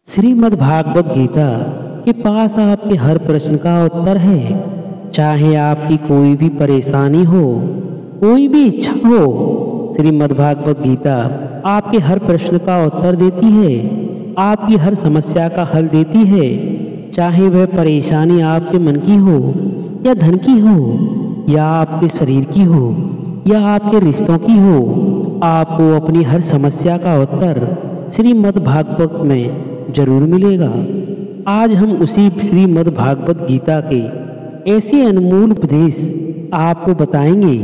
श्रीमद् भागवत गीता के पास आपके हर प्रश्न का उत्तर है। चाहे आपकी कोई भी परेशानी हो, कोई भी इच्छा हो, श्रीमद् भागवत गीता आपके हर प्रश्न का उत्तर देती है, आपकी हर समस्या का हल देती है। चाहे वह परेशानी आपके मन की हो या धन की हो या आपके शरीर की हो या आपके रिश्तों की हो, आपको अपनी हर समस्या का उत्तर श्रीमद् भागवत में जरूर मिलेगा। आज हम उसी श्रीमद् भागवत गीता के ऐसे अनमोल उपदेश आपको बताएंगे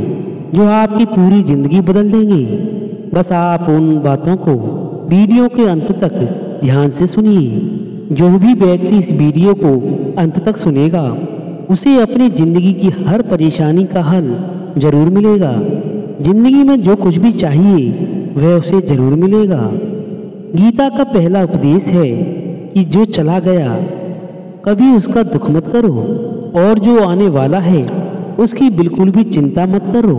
जो आपकी पूरी जिंदगी बदल देंगे। बस आप उन बातों को वीडियो के अंत तक ध्यान से सुनिए। जो भी व्यक्ति इस वीडियो को अंत तक सुनेगा उसे अपनी जिंदगी की हर परेशानी का हल जरूर मिलेगा। जिंदगी में जो कुछ भी चाहिए वह उसे जरूर मिलेगा। गीता का पहला उपदेश है कि जो चला गया कभी उसका दुख मत करो, और जो आने वाला है उसकी बिल्कुल भी चिंता मत करो।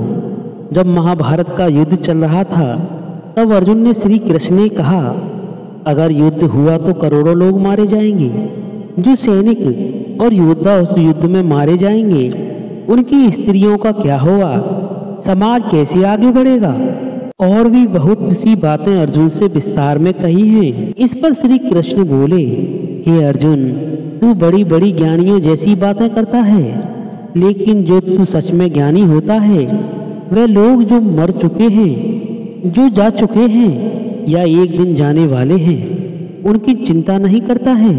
जब महाभारत का युद्ध चल रहा था तब अर्जुन ने श्री कृष्ण ने कहा, अगर युद्ध हुआ तो करोड़ों लोग मारे जाएंगे। जो सैनिक और योद्धा उस युद्ध में मारे जाएंगे उनकी स्त्रियों का क्या होगा, समाज कैसे आगे बढ़ेगा। और भी बहुत सी बातें अर्जुन से विस्तार में कही हैं। इस पर श्री कृष्ण बोले, हे अर्जुन, तू बड़ी बड़ी ज्ञानियों जैसी बातें करता है, लेकिन जो तू सच में ज्ञानी होता है वह लोग जो मर चुके हैं, जो जा चुके हैं या एक दिन जाने वाले हैं, उनकी चिंता नहीं करता है,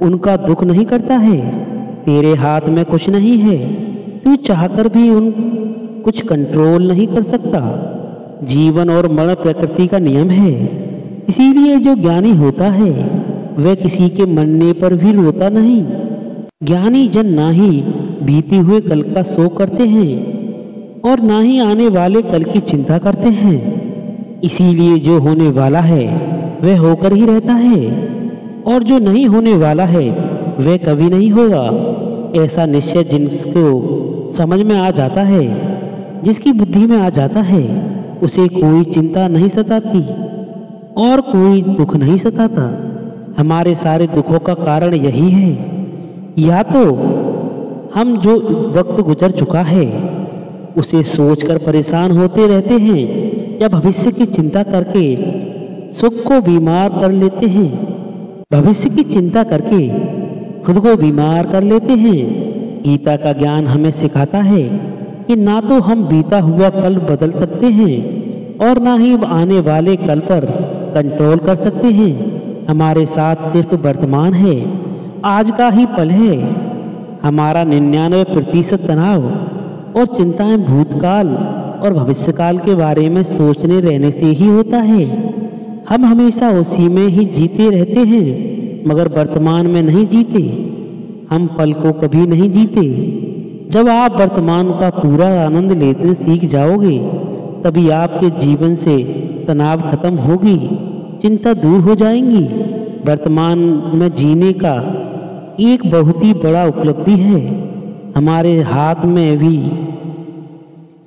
उनका दुख नहीं करता है। तेरे हाथ में कुछ नहीं है, तू चाहकर भी उन कुछ कंट्रोल नहीं कर सकता। जीवन और मरण प्रकृति का नियम है, इसीलिए जो ज्ञानी होता है वह किसी के मरने पर भी रोता नहीं। ज्ञानी जन ना ही बीते हुए कल का शोक करते हैं और ना ही आने वाले कल की चिंता करते हैं। इसीलिए जो होने वाला है वह होकर ही रहता है, और जो नहीं होने वाला है वह कभी नहीं होगा। ऐसा निश्चय जिसको समझ में आ जाता है, जिसकी बुद्धि में आ जाता है, उसे कोई चिंता नहीं सताती और कोई दुख नहीं सताता। हमारे सारे दुखों का कारण यही है, या तो हम जो वक्त गुजर चुका है उसे सोचकर परेशान होते रहते हैं, या भविष्य की चिंता करके सुख को बीमार कर लेते हैं। भविष्य की चिंता करके खुद को बीमार कर लेते हैं। गीता का ज्ञान हमें सिखाता है कि ना तो हम बीता हुआ कल बदल सकते हैं और ना ही आने वाले कल पर कंट्रोल कर सकते हैं। हमारे साथ सिर्फ वर्तमान है, आज का ही पल है। हमारा 99% तनाव और चिंताएं भूतकाल और भविष्यकाल के बारे में सोचने रहने से ही होता है। हम हमेशा उसी में ही जीते रहते हैं, मगर वर्तमान में नहीं जीते। हम पल को कभी नहीं जीते। जब आप वर्तमान का पूरा आनंद लेते सीख जाओगे तभी आपके जीवन से तनाव खत्म होगी, चिंता दूर हो जाएंगी। वर्तमान में जीने का एक बहुत ही बड़ा उपलब्धि है। हमारे हाथ में भी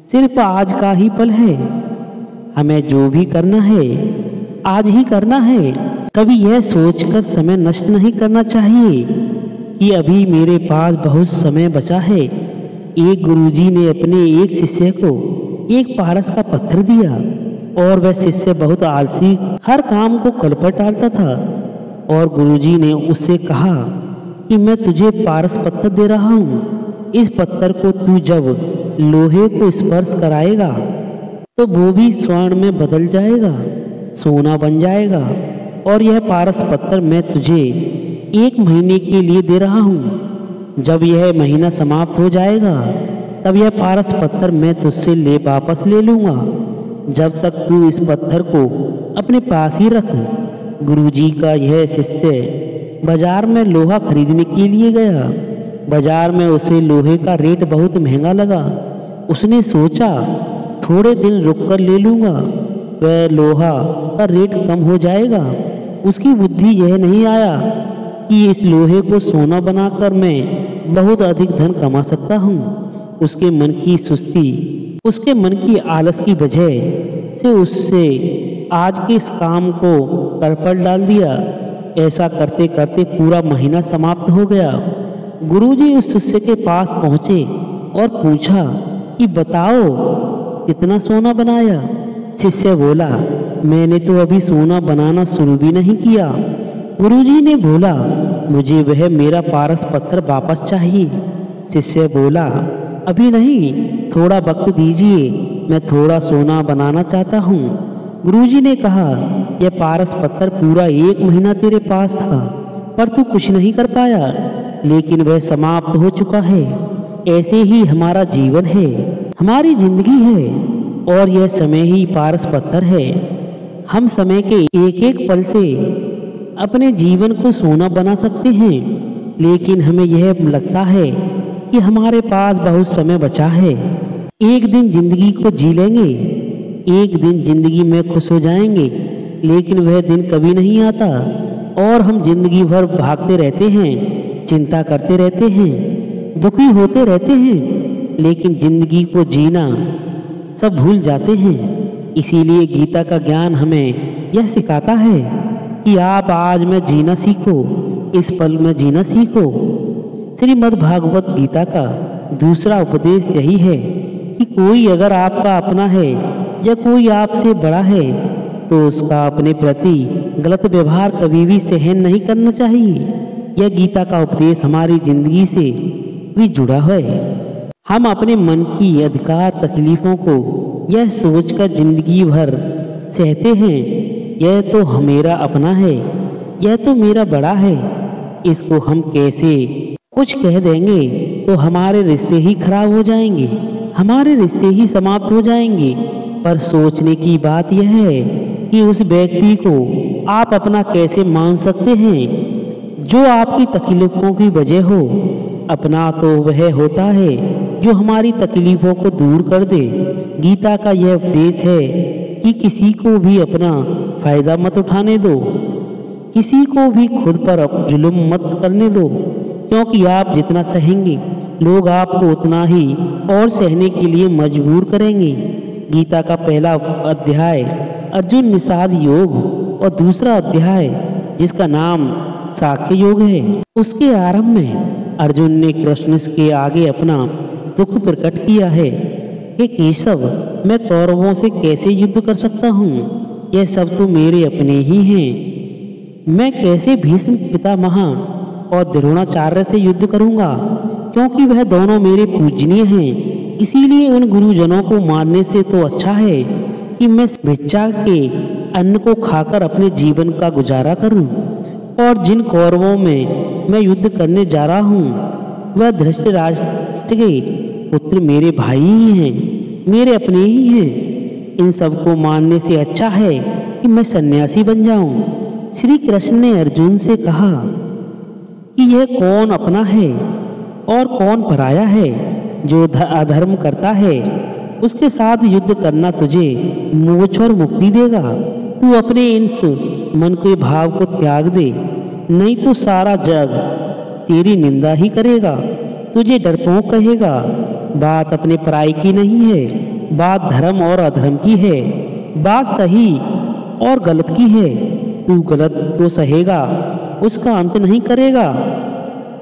सिर्फ आज का ही पल है। हमें जो भी करना है आज ही करना है। कभी यह सोचकर समय नष्ट नहीं करना चाहिए कि अभी मेरे पास बहुत समय बचा है। एक गुरुजी ने अपने एक शिष्य को एक पारस का पत्थर दिया, और वह शिष्य बहुत आलसी हर काम को कल पर टालता था। और गुरुजी ने उससे कहा कि मैं तुझे पारस पत्थर दे रहा हूँ, इस पत्थर को तू जब लोहे को स्पर्श कराएगा तो वो भी स्वर्ण में बदल जाएगा, सोना बन जाएगा। और यह पारस पत्थर मैं तुझे 1 महीने के लिए दे रहा हूँ। जब यह महीना समाप्त हो जाएगा तब यह पारस पत्थर मैं तुझसे वापस ले लूँगा। जब तक तू इस पत्थर को अपने पास ही रख। गुरुजी का यह शिष्य बाजार में लोहा खरीदने के लिए गया। बाजार में उसे लोहे का रेट बहुत महंगा लगा। उसने सोचा थोड़े दिन रुककर ले लूँगा, वह लोहा का रेट कम हो जाएगा। उसकी बुद्धि यह नहीं आया कि इस लोहे को सोना बनाकर मैं बहुत अधिक धन कमा सकता हूँ। उसके मन की सुस्ती, उसके मन की आलस की वजह से उससे आज के इस काम को कर पर डाल दिया। ऐसा करते करते पूरा महीना समाप्त हो गया। गुरुजी उस शिष्य के पास पहुँचे और पूछा कि बताओ कितना सोना बनाया। शिष्य बोला, मैंने तो अभी सोना बनाना शुरू भी नहीं किया। गुरुजी ने बोला, मुझे वह मेरा पारस पत्थर वापस चाहिए। शिष्य बोला, अभी नहीं, थोड़ा वक्त दीजिए, मैं थोड़ा सोना बनाना चाहता हूँ। गुरुजी ने कहा, यह पारस पत्थर पूरा 1 महीना तेरे पास था, पर तू कुछ नहीं कर पाया, लेकिन वह समाप्त हो चुका है। ऐसे ही हमारा जीवन है, हमारी जिंदगी है, और यह समय ही पारस पत्थर है। हम समय के एक एक पल से अपने जीवन को सोना बना सकते हैं, लेकिन हमें यह लगता है कि हमारे पास बहुत समय बचा है। एक दिन जिंदगी को जी लेंगे, एक दिन जिंदगी में खुश हो जाएंगे, लेकिन वह दिन कभी नहीं आता और हम जिंदगी भर भागते रहते हैं, चिंता करते रहते हैं, दुखी होते रहते हैं, लेकिन जिंदगी को जीना सब भूल जाते हैं। इसीलिए गीता का ज्ञान हमें यह सिखाता है कि आप आज में जीना सीखो, इस पल में जीना सीखो। श्रीमद् भागवत गीता का दूसरा उपदेश यही है कि कोई अगर आपका अपना है या कोई आपसे बड़ा है तो उसका अपने प्रति गलत व्यवहार कभी भी सहन नहीं करना चाहिए। यह गीता का उपदेश हमारी जिंदगी से भी जुड़ा है। हम अपने मन की अधिकार तकलीफों को यह सोचकर जिंदगी भर सहते हैं, यह तो मेरा अपना है, यह तो मेरा बड़ा है, इसको हम कैसे कुछ कह देंगे तो हमारे रिश्ते ही खराब हो जाएंगे, हमारे रिश्ते ही समाप्त हो जाएंगे। पर सोचने की बात यह है कि उस व्यक्ति को आप अपना कैसे मान सकते हैं जो आपकी तकलीफों की वजह हो। अपना तो वह होता है जो हमारी तकलीफों को दूर कर दे। गीता का यह उपदेश है कि किसी को भी अपना फायदा मत उठाने दो, किसी को भी खुद पर जुल्म मत करने दो, क्योंकि आप जितना सहेंगे लोग आपको उतना ही और सहने के लिए मजबूर करेंगे। गीता का पहला अध्याय अर्जुन निषाद योग और दूसरा अध्याय जिसका नाम साख्य योग है, उसके आरंभ में अर्जुन ने कृष्ण के आगे अपना दुख प्रकट किया है। हे केशव, मैं कौरवों से कैसे युद्ध कर सकता हूँ? यह सब तो मेरे अपने ही हैं। मैं कैसे भीष्म पितामह और द्रोणाचार्य से युद्ध करूँगा, क्योंकि वह दोनों मेरे पूजनीय हैं। इसीलिए उन गुरुजनों को मारने से तो अच्छा है कि मैं भिक्षा के अन्न को खाकर अपने जीवन का गुजारा करूं। और जिन कौरवों में मैं युद्ध करने जा रहा हूं वह धृतराष्ट्र के पुत्र मेरे भाई ही हैं, मेरे अपने ही हैं। इन सबको मानने से अच्छा है कि मैं सन्यासी बन जाऊं। श्री कृष्ण ने अर्जुन से कहा कि यह कौन अपना है और कौन पराया है। जो अधर्म करता है उसके साथ युद्ध करना तुझे मोक्ष और मुक्ति देगा। तू अपने इस मन के भाव को त्याग दे, नहीं तो सारा जग तेरी निंदा ही करेगा, तुझे डरपोक कहेगा। बात अपने पराई की नहीं है, बात धर्म और अधर्म की है, बात सही और गलत की है। तू गलत को सहेगा, उसका अंत नहीं करेगा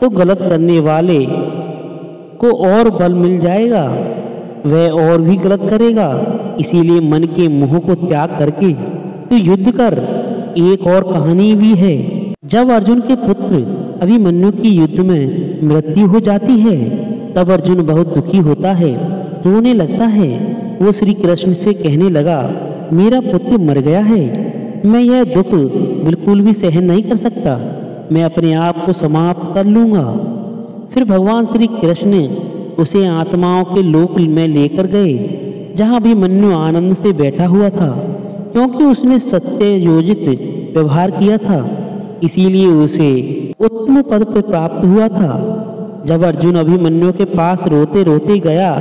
तो गलत करने वाले को और बल मिल जाएगा, वह और भी गलत करेगा। इसीलिए मन के मोह को त्याग करके तू युद्ध कर। एक और कहानी भी है। जब अर्जुन के पुत्र अभिमन्यु की युद्ध में मृत्यु हो जाती है तब अर्जुन बहुत दुखी होता है, रोने लगता है। वो श्री कृष्ण से कहने लगा, मेरा पुत्र मर गया है, मैं यह दुख बिल्कुल भी सहन नहीं कर सकता, मैं अपने आप को समाप्त कर लूँगा। फिर भगवान श्री कृष्ण उसे आत्माओं के लोक में लेकर गए, जहाँ अभिमन्यु आनंद से बैठा हुआ था, क्योंकि उसने सत्य योजित व्यवहार किया था, इसीलिए उसे उत्तम पद पर प्राप्त हुआ था। जब अर्जुन अभिमन्यु के पास रोते रोते गया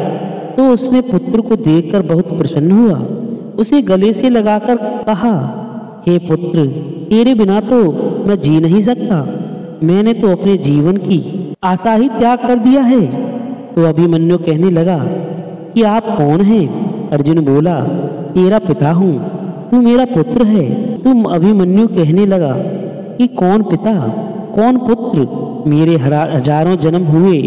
तो उसने पुत्र को देखकर बहुत प्रसन्न हुआ। उसे गले से लगाकर कहा, हे पुत्र, तेरे बिना तो मैं जी नहीं सकता, मैंने तो अपने जीवन की आशा ही त्याग कर दिया है। तो अभिमन्यु कहने लगा कि आप कौन हैं? अर्जुन बोला, तेरा पिता हूँ, तू मेरा पुत्र है। तुम अभिमन्यु कहने लगा कि कौन पिता कौन पुत्र। मेरे हजारों जन्म हुए,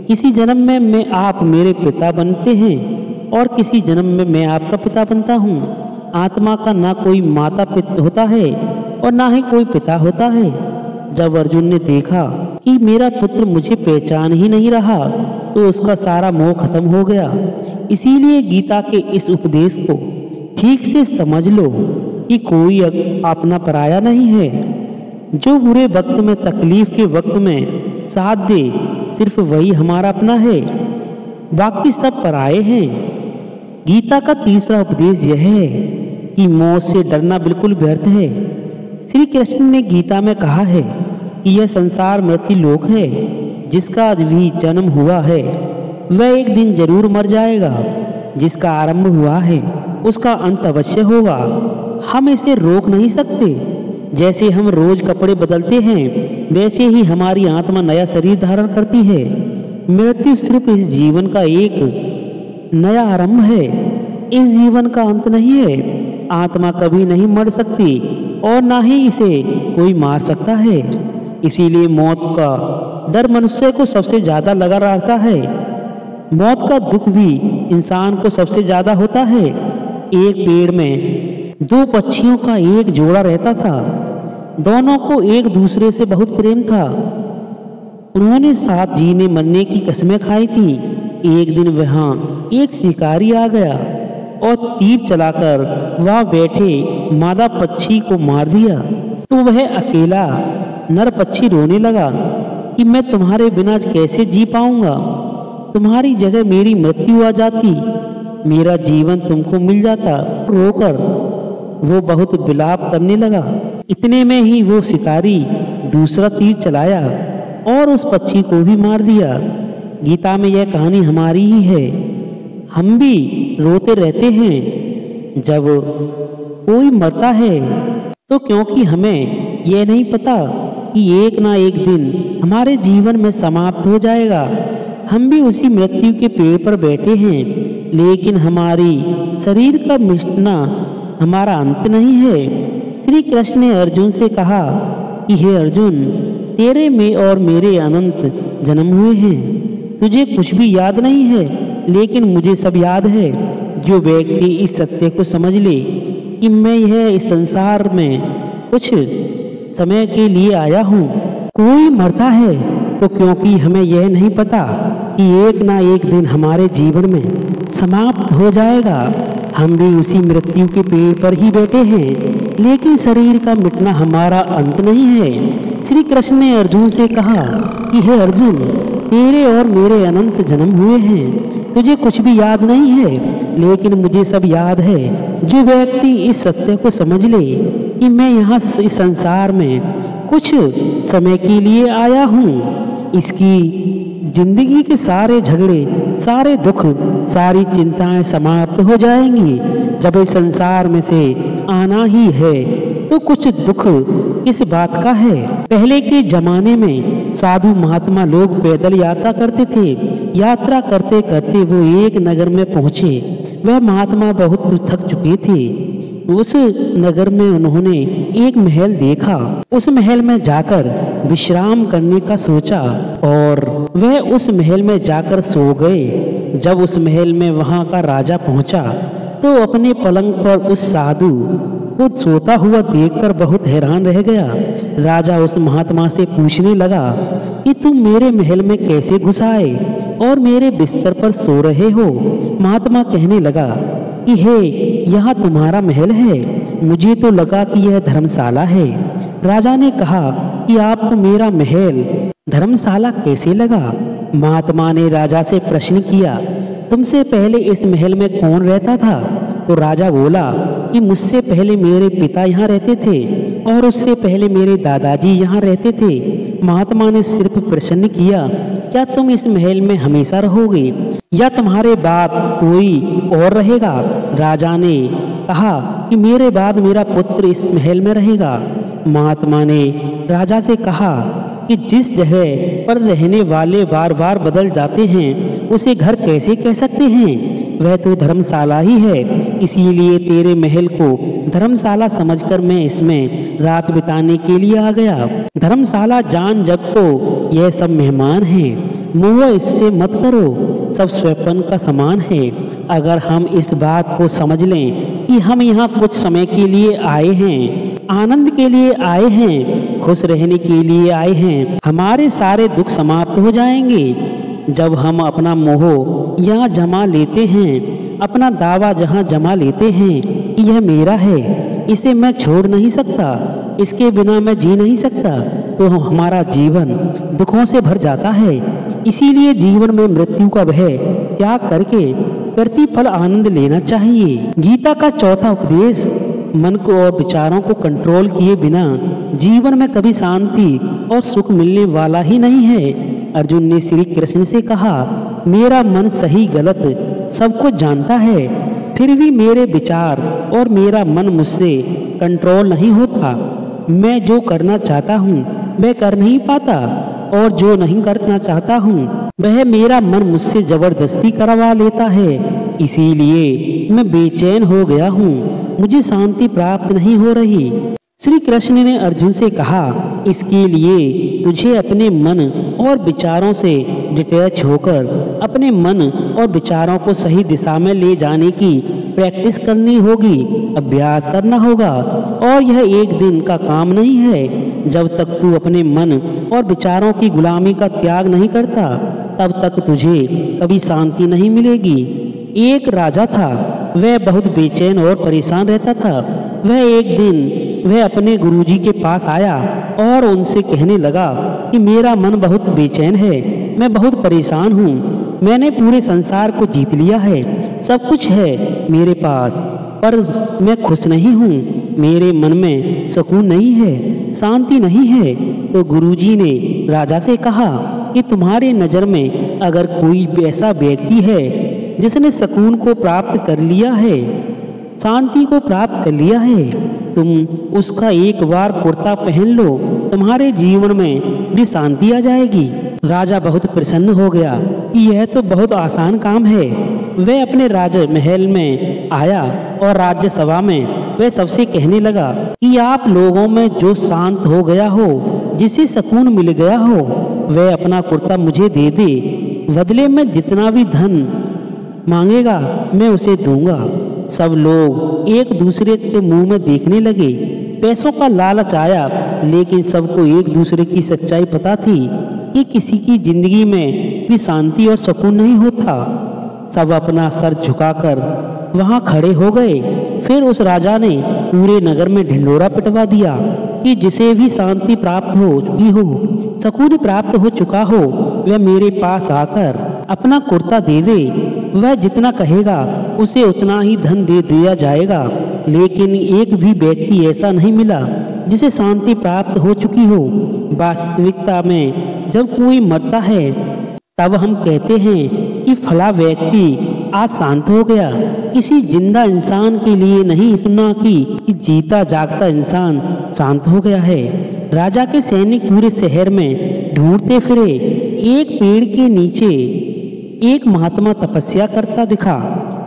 किसी जन्म में आप मेरे पिता बनते हैं और किसी जन्म में मैं आपका पिता बनता हूँ। आत्मा का ना कोई माता पिता होता है और ना ही कोई पिता होता है। जब अर्जुन ने देखा कि मेरा पुत्र मुझे पहचान ही नहीं रहा तो उसका सारा मोह खत्म हो गया। इसीलिए गीता के इस उपदेश को ठीक से समझ लो कि कोई अपना पराया नहीं है। जो बुरे वक्त में, तकलीफ के वक्त में साथ दे, सिर्फ वही हमारा अपना है, बाकी सब पराये हैं। गीता का तीसरा उपदेश यह है कि मौत से डरना बिल्कुल व्यर्थ है। श्री कृष्ण ने गीता में कहा है कि यह संसार मृत्यु लोक है। जिसका आज भी जन्म हुआ है वह एक दिन जरूर मर जाएगा। जिसका आरंभ हुआ है उसका अंत अवश्य होगा। हम इसे रोक नहीं सकते। जैसे हम रोज कपड़े बदलते हैं वैसे ही हमारी आत्मा नया शरीर धारण करती है। मृत्यु सिर्फ इस जीवन का एक नया आरंभ है, इस जीवन का अंत नहीं है। आत्मा कभी नहीं मर सकती और ना ही इसे कोई मार सकता है। इसीलिए मौत का डर मनुष्य को सबसे ज्यादा लगा रहता है। मौत का दुख भी इंसान को सबसे ज्यादा होता है। एक पेड़ में दो पक्षियों का एक जोड़ा रहता था। दोनों को एक दूसरे से बहुत प्रेम था। उन्होंने साथ जीने मरने की कस्में खाई थी। एक दिन वहां एक शिकारी आ गया और तीर चलाकर वहां बैठे मादा पक्षी को मार दिया। तो वह अकेला नर पक्षी रोने लगा कि मैं तुम्हारे बिना कैसे जी पाऊंगा। तुम्हारी जगह मेरी मृत्यु आ जाती, मेरा जीवन तुमको मिल जाता। रोकर वो बहुत विलाप करने लगा। इतने में ही वो शिकारी दूसरा तीर चलाया और उस पक्षी को भी मार दिया। गीता में यह कहानी हमारी ही है। हम भी रोते रहते हैं जब कोई मरता है तो क्योंकि हमें यह नहीं पता कि एक ना एक दिन हमारे जीवन में समाप्त हो जाएगा। हम भी उसी मृत्यु के पेड़ पर बैठे हैं, लेकिन हमारी शरीर का मिटना हमारा अंत नहीं है। श्री कृष्ण ने अर्जुन से कहा कि हे अर्जुन, तेरे में और मेरे अनंत जन्म हुए हैं। तुझे कुछ भी याद नहीं है, लेकिन मुझे सब याद है। जो व्यक्ति इस सत्य को समझ ले कि मैं यह इस संसार में कुछ समय के लिए आया हूँ। कोई मरता है तो क्योंकि हमें यह नहीं पता कि एक ना एक दिन हमारे जीवन में समाप्त हो जाएगा। हम भी उसी मृत्यु के पेड़ पर ही बैठे हैं, लेकिन शरीर का मिटना हमारा अंत नहीं है। श्री कृष्ण ने अर्जुन से कहा कि हे अर्जुन, तेरे और मेरे अनंत जन्म हुए हैं। तुझे कुछ भी याद नहीं है, लेकिन मुझे सब याद है। जो व्यक्ति इस सत्य को समझ ले कि मैं यहाँ इस संसार में कुछ समय के लिए आया हूँ, इसकी जिंदगी के सारे झगड़े, सारे दुख, सारी चिंताएं समाप्त हो जाएंगी। जब इस संसार में से आना ही है तो कुछ दुख किस बात का है। पहले के जमाने में साधु महात्मा लोग पैदल यात्रा करते थे। यात्रा करते करते वो एक नगर में पहुंचे। वह महात्मा बहुत थक चुके थे। उस नगर में उन्होंने एक महल देखा। उस महल में जाकर विश्राम करने का सोचा और वह उस महल में जाकर सो गए। जब उस महल में वहां का राजा पहुंचा तो अपने पलंग पर उस साधु को सोता हुआ देखकर बहुत हैरान रह गया। राजा उस महात्मा से पूछने लगा कि तुम मेरे महल में कैसे घुस आए और मेरे बिस्तर पर सो रहे हो। महात्मा कहने लगा कि हे, यहाँ तुम्हारा महल है, मुझे तो लगा कि यह धर्मशाला है। राजा ने कहा कि आपको मेरा महल धर्मशाला कैसे लगा। महात्मा ने राजा से प्रश्न किया, तुमसे पहले इस महल में कौन रहता था? तो राजा बोला कि मुझसे पहले मेरे पिता यहाँ रहते थे और उससे पहले मेरे दादाजी यहाँ रहते थे। महात्मा ने सिर्फ प्रश्न किया, क्या तुम इस महल में हमेशा रहोगे या तुम्हारे बाद कोई और रहेगा? राजा ने कहा कि मेरे बाद मेरा पुत्र इस महल में रहेगा। महात्मा ने राजा से कहा कि जिस जगह पर रहने वाले बार बार बदल जाते हैं उसे घर कैसे कह सकते हैं? वह तो धर्मशाला ही है। इसीलिए तेरे महल को धर्मशाला समझकर मैं इसमें रात बिताने के लिए आ गया। धर्मशाला जान जग को यह सब मेहमान हैं, मोह इससे मत करो, सब स्वप्न का समान है। अगर हम इस बात को समझ लें कि हम यहाँ कुछ समय के लिए आए हैं, आनंद के लिए आए हैं, खुश रहने के लिए आए हैं, हमारे सारे दुख समाप्त हो जाएंगे। जब हम अपना मोह यहाँ जमा लेते हैं, अपना दावा जहाँ जमा लेते हैं कि यह मेरा है, इसे मैं छोड़ नहीं सकता, इसके बिना मैं जी नहीं सकता, तो हमारा जीवन दुखों से भर जाता है। इसीलिए जीवन में मृत्यु का भय त्याग करके प्रतिफल आनंद लेना चाहिए। गीता का चौथा उपदेश, मन को और विचारों को कंट्रोल किए बिना जीवन में कभी शांति और सुख मिलने वाला ही नहीं है। अर्जुन ने श्री कृष्ण से कहा, मेरा मन सही गलत सब कुछ जानता है, फिर भी मेरे विचार और मेरा मन मुझसे कंट्रोल नहीं होता। मैं जो करना चाहता हूँ वह कर नहीं पाता, और जो नहीं करना चाहता हूँ वह मेरा मन मुझसे जबरदस्ती करवा लेता है। इसीलिए मैं बेचैन हो गया हूँ, मुझे शांति प्राप्त नहीं हो रही। श्री कृष्ण ने अर्जुन से कहा, इसके लिए तुझे अपने मन और विचारों से डिटैच होकर अपने मन और विचारों को सही दिशा में ले जाने की प्रैक्टिस करनी होगी, अभ्यास करना होगा। और यह एक दिन का काम नहीं है। जब तक तू अपने मन और विचारों की गुलामी का त्याग नहीं करता, तब तक तुझे कभी शांति नहीं मिलेगी। एक राजा था, वह बहुत बेचैन और परेशान रहता था। वह एक दिन वह अपने गुरुजी के पास आया और उनसे कहने लगा कि मेरा मन बहुत बेचैन है, मैं बहुत परेशान हूँ, मैंने पूरे संसार को जीत लिया है, सब कुछ है मेरे पास, पर मैं खुश नहीं हूँ, मेरे मन में सुकून नहीं है, शांति नहीं है। तो गुरुजी ने राजा से कहा कि तुम्हारे नज़र में अगर कोई ऐसा व्यक्ति है जिसने सुकून को प्राप्त कर लिया है, शांति को प्राप्त कर लिया है, तुम उसका एक बार कुर्ता पहन लो, तुम्हारे जीवन में भी शांति आ जाएगी। राजा बहुत प्रसन्न हो गया कि यह तो बहुत आसान काम है। वह अपने राजमहल में आया और राज्यसभा में वह सबसे कहने लगा कि आप लोगों में जो शांत हो गया हो, जिसे सुकून मिल गया हो, वह अपना कुर्ता मुझे दे दे, बदले में जितना भी धन मांगेगा मैं उसे दूंगा। सब लोग एक दूसरे के मुंह में देखने लगे। पैसों का लालच आया, लेकिन सबको एक दूसरे की सच्चाई पता थी कि किसी की जिंदगी में भी शांति और सुकून नहीं होता। सब अपना सर झुकाकर वहां खड़े हो गए। फिर उस राजा ने पूरे नगर में ढिंढोरा पिटवा दिया कि जिसे भी शांति प्राप्त हो चुकी हो, सुकून प्राप्त हो चुका हो, वह मेरे पास आकर अपना कुर्ता दे दे। वह जितना कहेगा उसे उतना ही धन दे दिया जाएगा। लेकिन एक भी व्यक्ति ऐसा नहीं मिला जिसे शांति प्राप्त हो चुकी हो। वास्तविकता में जब कोई मरता है तब हम कहते हैं कि फला व्यक्ति आज शांत हो गया। किसी जिंदा इंसान के लिए नहीं सुना कि जीता जागता इंसान शांत हो गया है। राजा के सैनिक पूरे शहर में ढूंढते फिरे। एक पेड़ के नीचे एक महात्मा तपस्या करता दिखा।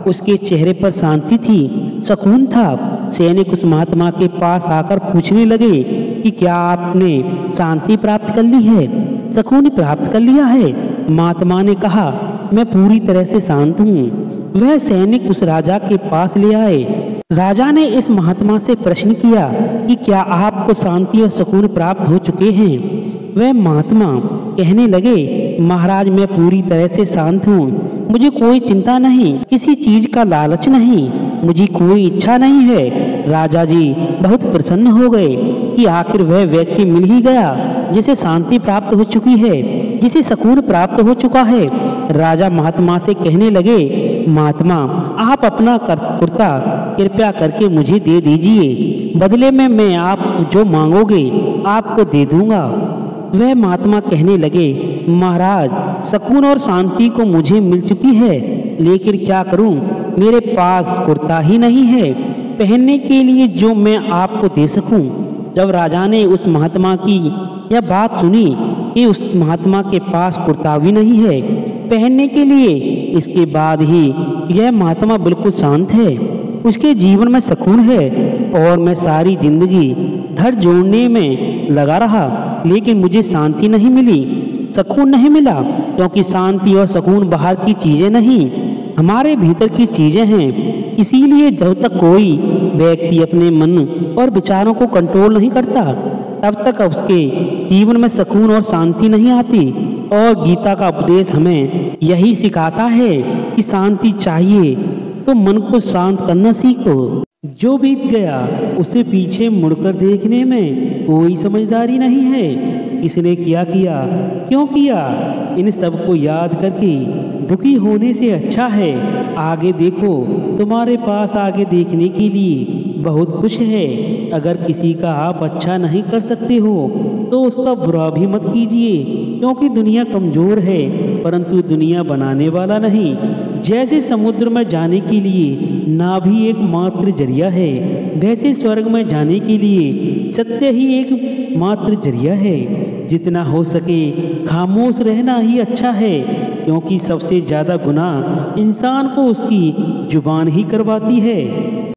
उसके चेहरे पर शांति थी, सुकून था। सैनिक उस महात्मा के पास आकर पूछने लगे कि क्या आपने शांति प्राप्त कर ली है, सुकून प्राप्त कर लिया है? महात्मा ने कहा, मैं पूरी तरह से शांत हूँ। वह सैनिक उस राजा के पास ले आए। राजा ने इस महात्मा से प्रश्न किया कि क्या आपको शांति और सुकून प्राप्त हो चुके हैं? वह महात्मा कहने लगे, महाराज मैं पूरी तरह से शांत हूँ, मुझे कोई चिंता नहीं, किसी चीज का लालच नहीं, मुझे कोई इच्छा नहीं है। राजा जी बहुत प्रसन्न हो गए कि आखिर वह व्यक्ति मिल ही गया जिसे शांति प्राप्त हो चुकी है, जिसे सुकून प्राप्त हो चुका है। राजा महात्मा से कहने लगे, महात्मा आप अपना कुर्ता कृपया करके मुझे दे दीजिए, बदले में मैं आप जो मांगोगे आपको दे दूंगा। वह महात्मा कहने लगे, महाराज सुकून और शांति को मुझे मिल चुकी है, लेकिन क्या करूं, मेरे पास कुर्ता ही नहीं है पहनने के लिए जो मैं आपको दे सकूं। जब राजा ने उस महात्मा की यह बात सुनी कि उस महात्मा के पास कुर्ता भी नहीं है पहनने के लिए, इसके बाद ही यह महात्मा बिल्कुल शांत है। उसके जीवन में सुकून है। और मैं सारी जिंदगी धड़ जोड़ने में लगा रहा, लेकिन मुझे शांति नहीं मिली, सुकून नहीं मिला। क्योंकि शांति और सुकून बाहर की चीज़ें नहीं, हमारे भीतर की चीज़ें हैं। इसीलिए जब तक कोई व्यक्ति अपने मन और विचारों को कंट्रोल नहीं करता, तब तक उसके जीवन में सुकून और शांति नहीं आती। और गीता का उपदेश हमें यही सिखाता है कि शांति चाहिए तो मन को शांत करना सीखो। जो बीत गया उसे पीछे मुड़कर देखने में कोई समझदारी नहीं है। किसने क्या किया, क्यों किया, इन सब को याद करके दुखी होने से अच्छा है आगे देखो। तुम्हारे पास आगे देखने के लिए बहुत कुछ है। अगर किसी का आप अच्छा नहीं कर सकते हो तो उसका बुरा भी मत कीजिए, क्योंकि दुनिया कमज़ोर है परंतु दुनिया बनाने वाला नहीं। जैसे समुद्र में जाने के लिए नाभि एक मात्र जरिया है, वैसे स्वर्ग में जाने के लिए सत्य ही एक मात्र जरिया है। जितना हो सके खामोश रहना ही अच्छा है, क्योंकि सबसे ज़्यादा गुनाह इंसान को उसकी जुबान ही करवाती है।